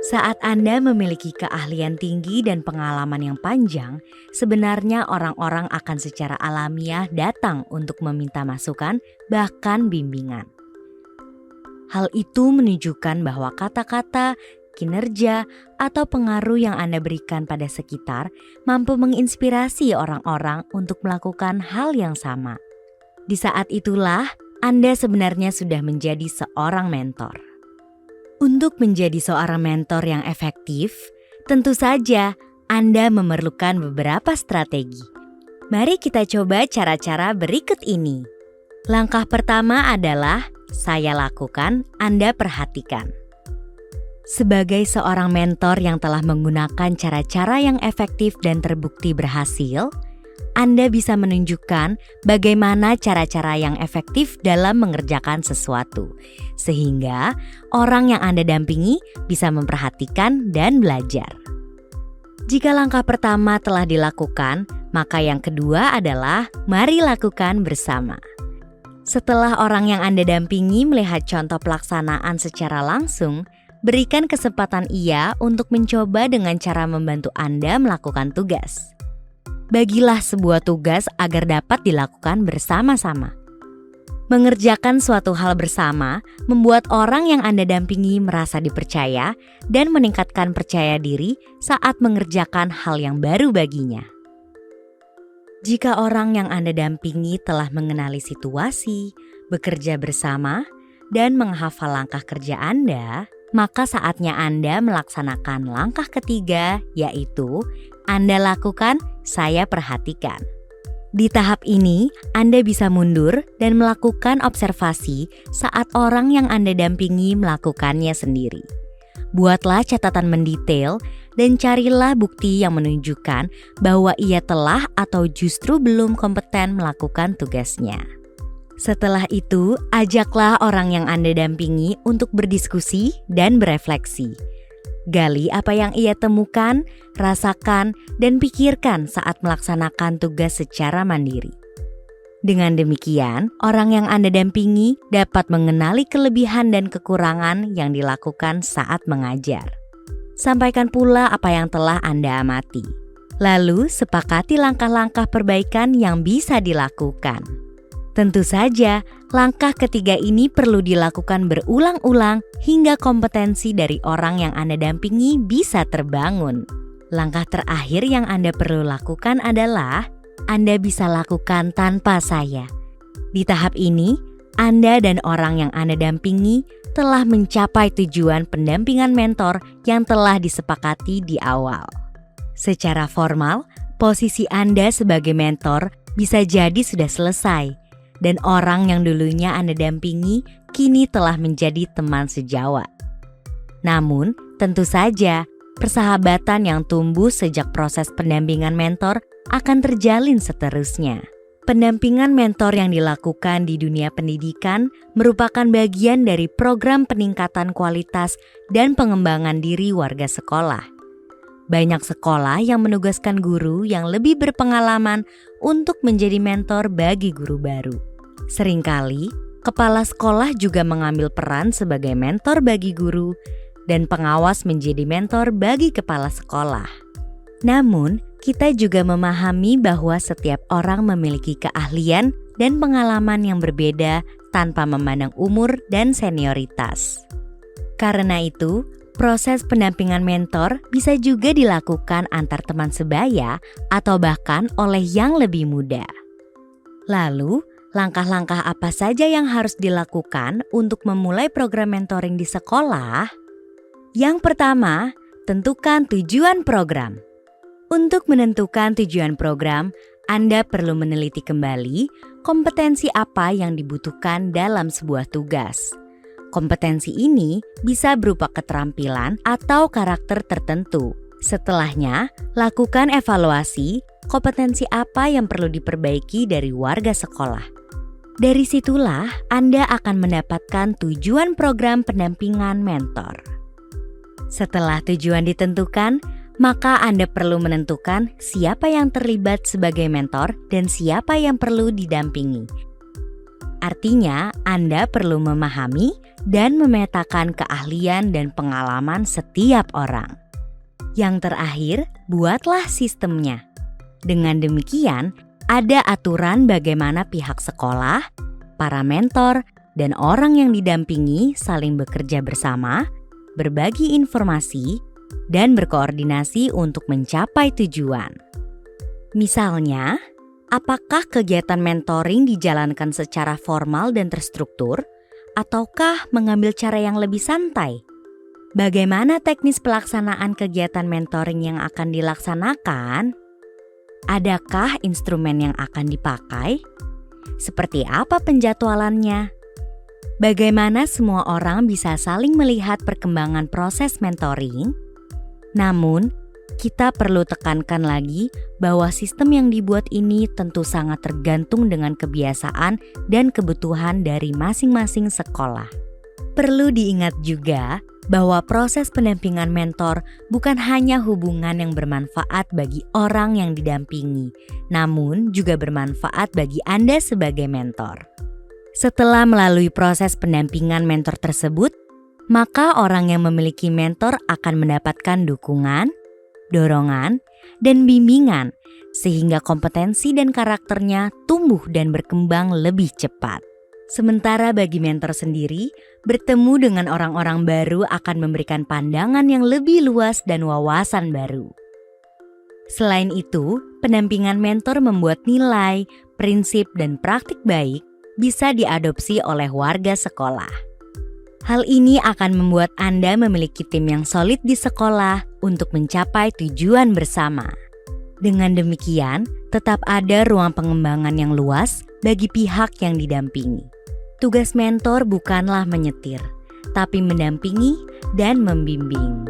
Saat Anda memiliki keahlian tinggi dan pengalaman yang panjang, sebenarnya orang-orang akan secara alamiah datang untuk meminta masukan, bahkan bimbingan. Hal itu menunjukkan bahwa kata-kata, kinerja, atau pengaruh yang Anda berikan pada sekitar mampu menginspirasi orang-orang untuk melakukan hal yang sama. Di saat itulah, Anda sebenarnya sudah menjadi seorang mentor. Untuk menjadi seorang mentor yang efektif, tentu saja Anda memerlukan beberapa strategi. Mari kita coba cara-cara berikut ini. Langkah pertama adalah saya lakukan, Anda perhatikan. Sebagai seorang mentor yang telah menggunakan cara-cara yang efektif dan terbukti berhasil, Anda bisa menunjukkan bagaimana cara-cara yang efektif dalam mengerjakan sesuatu, sehingga orang yang Anda dampingi bisa memperhatikan dan belajar. Jika langkah pertama telah dilakukan, maka yang kedua adalah mari lakukan bersama. Setelah orang yang Anda dampingi melihat contoh pelaksanaan secara langsung, berikan kesempatan ia untuk mencoba dengan cara membantu Anda melakukan tugas. Bagilah sebuah tugas agar dapat dilakukan bersama-sama. Mengerjakan suatu hal bersama membuat orang yang Anda dampingi merasa dipercaya dan meningkatkan percaya diri saat mengerjakan hal yang baru baginya. Jika orang yang Anda dampingi telah mengenali situasi, bekerja bersama, dan menghafal langkah kerja Anda, maka saatnya Anda melaksanakan langkah ketiga, yaitu Anda lakukan, saya perhatikan. Di tahap ini, Anda bisa mundur dan melakukan observasi saat orang yang Anda dampingi melakukannya sendiri. Buatlah catatan mendetail dan carilah bukti yang menunjukkan bahwa ia telah atau justru belum kompeten melakukan tugasnya. Setelah itu, ajaklah orang yang Anda dampingi untuk berdiskusi dan berefleksi. Gali apa yang ia temukan, rasakan, dan pikirkan saat melaksanakan tugas secara mandiri. Dengan demikian, orang yang Anda dampingi dapat mengenali kelebihan dan kekurangan yang dilakukan saat mengajar. Sampaikan pula apa yang telah Anda amati. Lalu, sepakati langkah-langkah perbaikan yang bisa dilakukan. Tentu saja, langkah ketiga ini perlu dilakukan berulang-ulang hingga kompetensi dari orang yang Anda dampingi bisa terbangun. Langkah terakhir yang Anda perlu lakukan adalah Anda bisa lakukan tanpa saya. Di tahap ini, Anda dan orang yang Anda dampingi telah mencapai tujuan pendampingan mentor yang telah disepakati di awal. Secara formal, posisi Anda sebagai mentor bisa jadi sudah selesai. Dan orang yang dulunya Anda dampingi kini telah menjadi teman sejawat. Namun, tentu saja persahabatan yang tumbuh sejak proses pendampingan mentor akan terjalin seterusnya. Pendampingan mentor yang dilakukan di dunia pendidikan merupakan bagian dari program peningkatan kualitas dan pengembangan diri warga sekolah. Banyak sekolah yang menugaskan guru yang lebih berpengalaman untuk menjadi mentor bagi guru baru. Seringkali, kepala sekolah juga mengambil peran sebagai mentor bagi guru dan pengawas menjadi mentor bagi kepala sekolah. Namun, kita juga memahami bahwa setiap orang memiliki keahlian dan pengalaman yang berbeda tanpa memandang umur dan senioritas. Karena itu, proses pendampingan mentor bisa juga dilakukan antar teman sebaya atau bahkan oleh yang lebih muda. Lalu, langkah-langkah apa saja yang harus dilakukan untuk memulai program mentoring di sekolah? Yang pertama, tentukan tujuan program. Untuk menentukan tujuan program, Anda perlu meneliti kembali kompetensi apa yang dibutuhkan dalam sebuah tugas. Kompetensi ini bisa berupa keterampilan atau karakter tertentu. Setelahnya, lakukan evaluasi kompetensi apa yang perlu diperbaiki dari warga sekolah. Dari situlah Anda akan mendapatkan tujuan program pendampingan mentor. Setelah tujuan ditentukan, maka Anda perlu menentukan siapa yang terlibat sebagai mentor dan siapa yang perlu didampingi. Artinya, Anda perlu memahami dan memetakan keahlian dan pengalaman setiap orang. Yang terakhir, buatlah sistemnya. Dengan demikian, ada aturan bagaimana pihak sekolah, para mentor, dan orang yang didampingi saling bekerja bersama, berbagi informasi, dan berkoordinasi untuk mencapai tujuan. Misalnya, apakah kegiatan mentoring dijalankan secara formal dan terstruktur, ataukah mengambil cara yang lebih santai? Bagaimana teknis pelaksanaan kegiatan mentoring yang akan dilaksanakan? Adakah instrumen yang akan dipakai? Seperti apa penjadwalannya? Bagaimana semua orang bisa saling melihat perkembangan proses mentoring? Namun, kita perlu tekankan lagi bahwa sistem yang dibuat ini tentu sangat tergantung dengan kebiasaan dan kebutuhan dari masing-masing sekolah. Perlu diingat juga bahwa proses pendampingan mentor bukan hanya hubungan yang bermanfaat bagi orang yang didampingi, namun juga bermanfaat bagi Anda sebagai mentor. Setelah melalui proses pendampingan mentor tersebut, maka orang yang memiliki mentor akan mendapatkan dukungan, dorongan, dan bimbingan sehingga kompetensi dan karakternya tumbuh dan berkembang lebih cepat. Sementara bagi mentor sendiri, bertemu dengan orang-orang baru akan memberikan pandangan yang lebih luas dan wawasan baru. Selain itu, pendampingan mentor membuat nilai, prinsip, dan praktik baik bisa diadopsi oleh warga sekolah. Hal ini akan membuat Anda memiliki tim yang solid di sekolah untuk mencapai tujuan bersama. Dengan demikian, tetap ada ruang pengembangan yang luas bagi pihak yang didampingi. Tugas mentor bukanlah menyetir, tapi mendampingi dan membimbing.